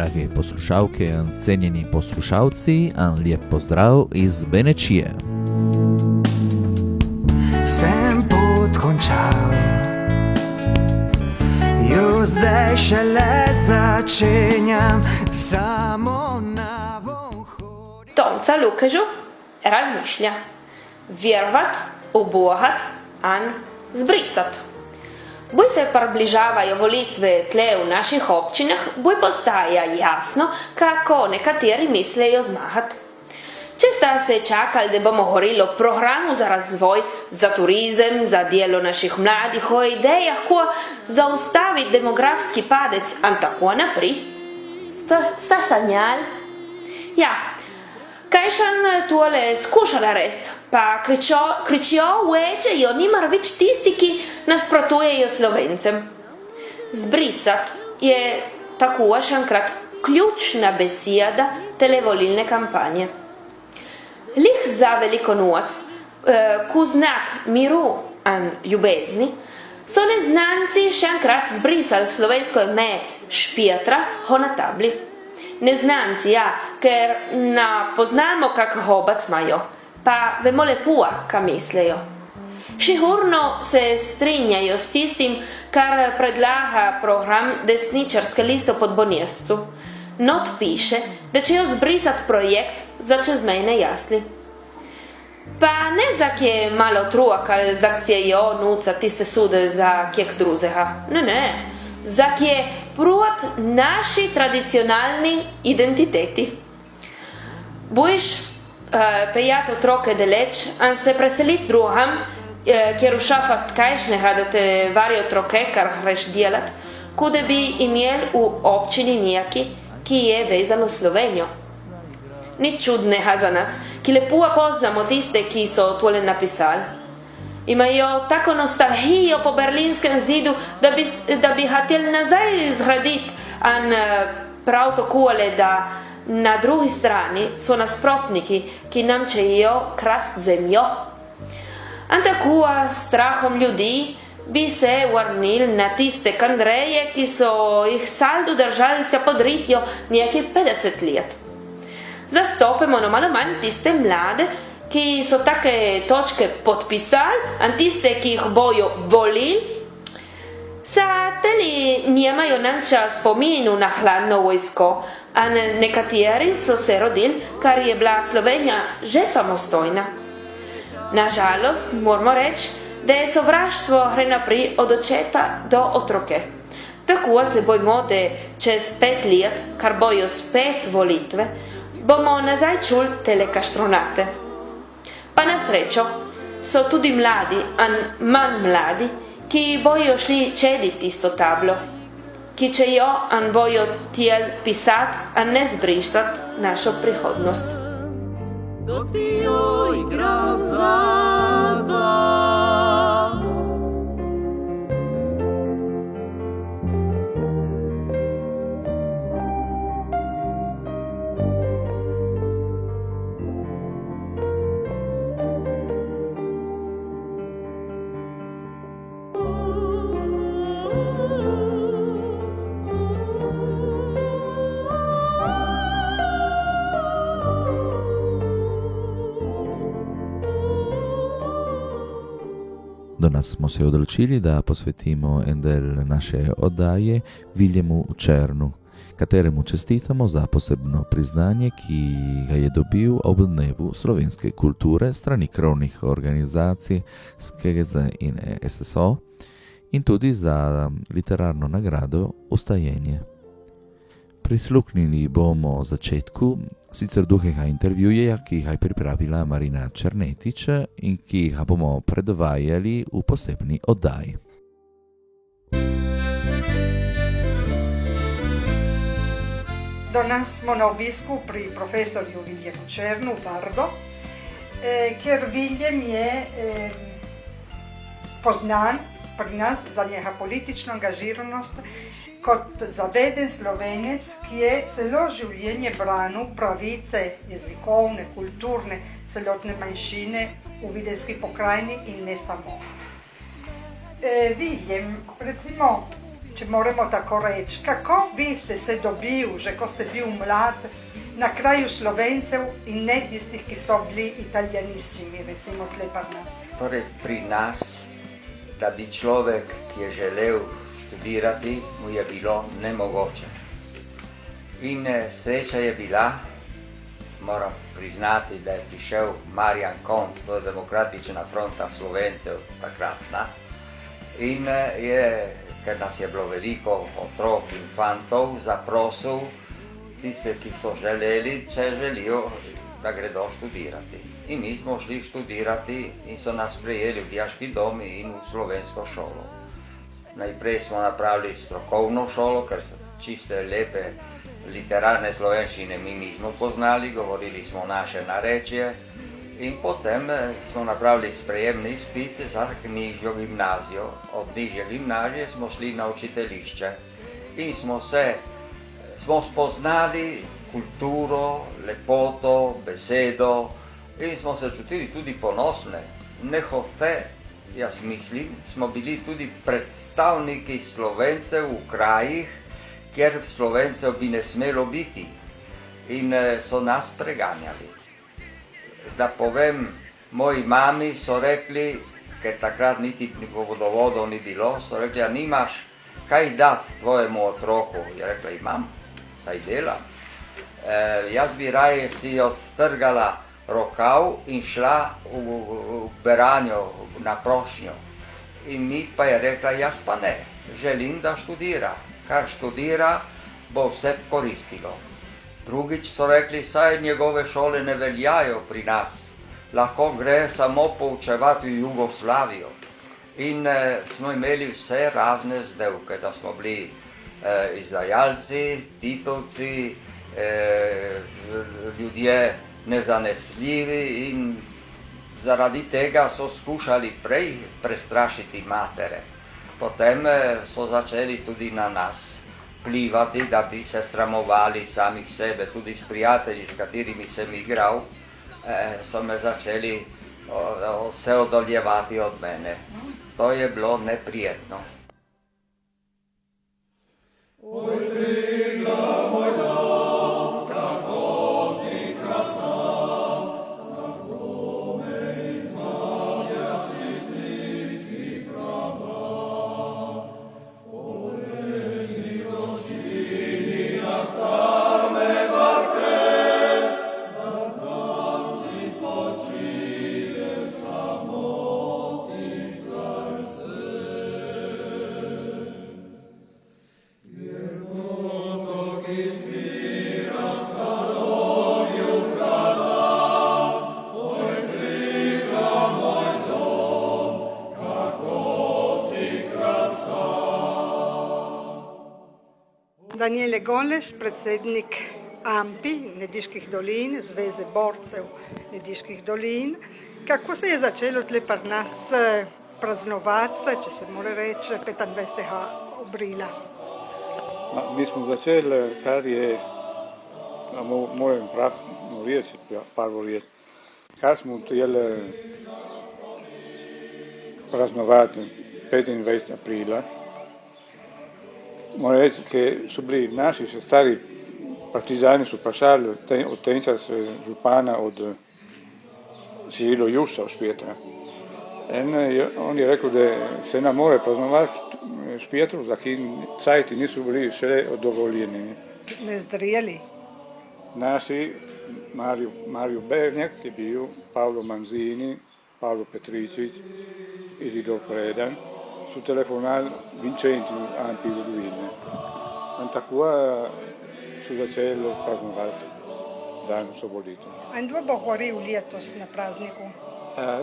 drage poslušalke in cenjeni poslušalci, lijep pozdrav iz Benečije. Sem pot končal, jo zdaj šele začenjam, samo na vonhod. Tomca Lukežu razmišlja, vjerovat, ubohat, an zbrisat. Boj se približavajo volitve tle v naših občinah, boj postaja jasno, kako nekateri mislejo zmahat. Često se čakali, da bomo govorili o programu za razvoj, za turizem, za delo naših mladih, o idejah, ko zaustaviti demografski padec, in tako naprej. Sta sanjali? Ja, kaj šan tole skušala rest, pa kričijo večejo, nimar več tisti, ki nasprotujejo Slovencem. Zbrisat je tako še enkrat ključna beseda televolilne kampanje. Lih za Veliko noč, ko znak miru in ljubezni, so neznanci še enkrat zbrisali slovensko ime Špjetra na tabli. Neznanci, ja, ker poznamo, kak hobac imajo, pa vemo lepo, kaj mislejo. Sigurno se strinjajo s tistim, kar predlaga program desničarske liste pod Bonjescu. Not piše, da će jo zbrisat projekt za čezmejne jasli. Pa ne za kje malo truak, ali za kje jo nuca tiste sude za kjek druzega. Ne. Za kje provat naši tradicionalni identiteti. Bojiš pejat otroke deleč, an se preselit drugam, kjer ušafat kajšnega, da te vari otroke, kar greš delat, kude bi imel v občini nijaki, ki je vezano Slovenijo. Ni čudnega za nas, ki lepo poznamo tiste, ki so tole napisali. Imajo tako nostalgijo po berlinskem zidu, da bi hoteli nazaj zgraditi, in prav takole, da na drugi strani so nasprotniki, ki nam čejo krast zemljo. In tako strahom ljudi bi se vrnili na tiste kandreje, ki so jih saldo držalnica podritjo nekaj 50 let. Zastopimo na malo manj tiste mlade, ki so take točke podpisali, in tiste, ki jih bojo volili. Sateli nimajo nanča spominu na hladno vojsko, in nekateri so se rodili, kar je bila Slovenija že samostojna. Nažalost, moramo reči, da je sovraštvo gre naprej od očeta do otroke. Tako se bojimo, da čez 5 let, kar bojo spet volitve, bomo nazaj čuli tele kaštronate. Pa na srečo so tudi mladi in manj mladi, ki bojo šli čediti tisto tablo, ki čejo in bojo tijel pisati in ne zbrisati našo prihodnost. Dok bi jo igral za dva. Danas smo se odločili, da posvetimo en del naše oddaje Viljemu Černu, kateremu čestitamo za posebno priznanje, ki ga je dobil ob dnevu slovenske kulture strani krovnih organizacij SKGZ in SSO in tudi za literarno nagrado Ustajenje. Prisluhnili bomo začetku sicer duhega intervjuja, ki ga je pripravila Marina Černetič in ki ga bomo predvajali v posebni oddaji. Danes smo na obisku pri profesorju Viljemu Černu v Bardo, ker Viljem je poznan pri nas za njega politično angažiranost kot zaveden Slovenec, ki je celo življenje branil pravice jezikovne, kulturne, celotne manjšine v Videnski pokrajini in ne samo. Viljem, recimo, če moramo tako reči. Kako vi ste se dobili, že ko ste bil mlad, na kraju Slovencev in ne tistih, ki so bili italijaniščimi, recimo tle pri nas? Torej pri nas, da bi človek, ki je želel študirati, mu je bilo nemogoče. In sreča je bila, moram priznati, da je prišel Marjan Kont, to je Demokratična fronta Slovencev takratna, in je, ker nas je bilo veliko otrok in fantov, zaprosil tiste, ki so želeli, če želijo, da gredo študirati. In mi smo šli študirati in so nas prejeli v dijaški dom in v slovensko šolo. Najprej smo napravili strokovno šolo, ker so čiste, lepe, literarne slovenščine mi nismo poznali, govorili smo naše narečje in potem smo napravili sprejemni izpit za nižjo gimnazijo. Od nižje gimnazije smo šli na učiteljišče in smo spoznali kulturo, lepoto, besedo in smo se čutili tudi ponosne. Nehote, jaz mislim, smo bili tudi predstavniki Slovencev v krajih, kjer Slovencev bi ne smelo biti in so nas preganjali. Da povem, moji mami so rekli, ker takrat niti vodovodov ni bilo, so rekli, a nimaš kaj dati tvojemu otroku? Je rekla, imam, saj delam. Jaz bi raje si odtrgala rokav in šla v beranjo na prošnjo. In mi pa je rekla, jaz pa ne, želim, da študira. Kar študira, bo vse koristilo. Drugič so rekli, saj njegove šole ne veljajo pri nas, lahko gre samo poučevati v Jugoslavijo. In smo imeli vse razne zdevke, da smo bili izdajalci, titovci, ljudje nezanesljivi in zaradi tega so skušali prej prestrašiti matere. Potem so začeli tudi na nas vplivati, da bi se sramovali samih sebe, tudi s prijatelji, s katerimi sem igral, so me začeli se oddaljevati od mene. To je bilo neprijetno. Daniele Goleš, predsednik AMPI, Nediških dolin, Zveze borcev Nediških dolin. Kako se je začelo tle pri nas praznovati, če se mora reči, 25. aprila? Mi smo začeli, kar je, moram pravno reči, prvo reči, kar smo htjeli praznovati 25. aprila. Moram reči, ker so bili naši še stari partizani so vprašali od tenca župana od Cirilo Juša v Špetra. On je rekel, da se nam more praznovati Špetru, za ki cajti niso bili še dovoljeni. Ne zdrijeli? Naši, Mario Bernjak je bil, Pavlo Manzini, Pavlo Petričić, Isidor Predan, su telefonali vincenti AMPI Vodovine. In tako so začeli praznovati dan Osvoboditev. In kdo bo govoril letos na prazniku?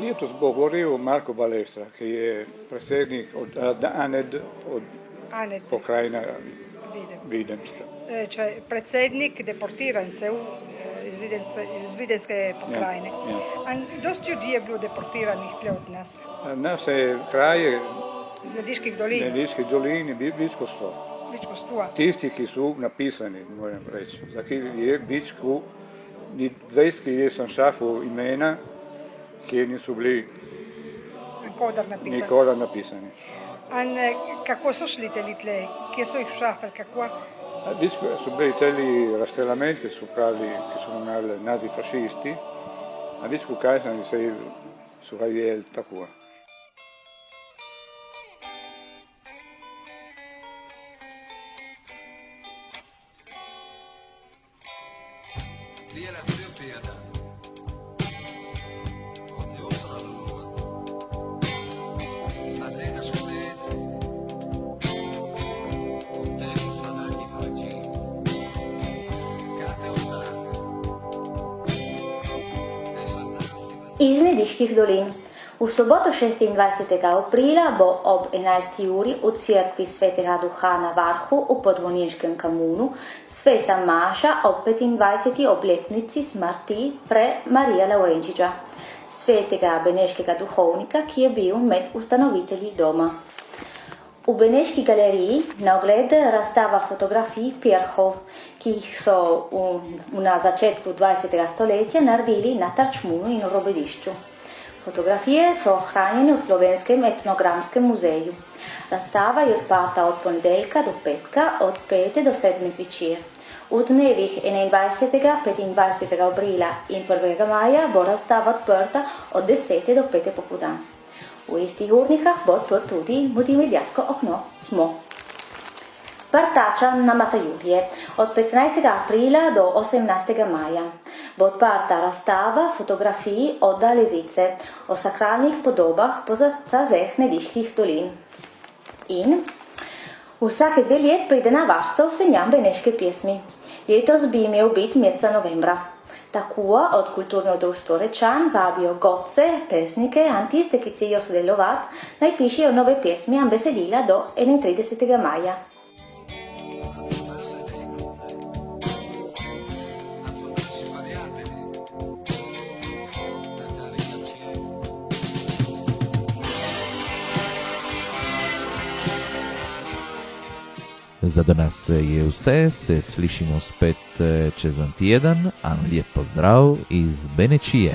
Letos bo govoril Marko Balestra, ki je predsednik od ANED, od pokrajina Videmska. Predsednik deportirancev iz Videnske pokrajine. In dosti ljudi je bilo deportiranih tle od nas? Naše kraje iz Nediških dolin. Nediških dolin je več kot 100. Več kot 100. Tisti, ki so napisani, moram reči. Zakaj je več kot 20, ki sem šafal imena, ki niso bili nikoli napisani. Какво са шлители тле? Кje so jih šafali? Kako? Sono bili telli rastrellamenti che sono nazifascisti, a disco Kaiser sei su Raviel Takua. Iz Nediških dolin. V soboto 26. aprila bo ob 11. uri v cerkvi Svetega Duha na Varhu v Podvojniškem Kamunu sveta maša ob 25. obletnici smrti pre Marija Laurenčiča, svetega beneškega duhovnika, ki je bil med ustanovitelji doma. V Beneški galeriji na ogled razstava fotografij pirhov, ki jih so na začetku 20. stoletja naredili na Tarčmunu in v Robedišču. Fotografije so ohranjene v Slovenskem etnografskem muzeju. Razstava je odprta od ponedeljka do petka od 5. do 7. zvečer. V dnevih 21., 25. aprila in 1. maja bo razstava odprta od 10. do 5. popoldan. V istih urnikah bo odprt tudi multimedijsko okno Smo. Vrtača na Matajurje. Od 15. aprila do 18. maja bo odprta razstava fotografij od Dalezice o sakralnih podobah po zastazeh Nediških dolin. In vsake 2 let pride na vrsto Senjam beneške pjesmi. Letos bi imel biti meseca novembra. Tako od kulturno društvo Rečan vabijo godce, pesnike in tiste, ki celijo sodelovati, naj pišejo nove pesmi in besedila do 31. maja. Za danas je vse, se slišimo spet čez en teden, a lijep pozdrav iz Benečije.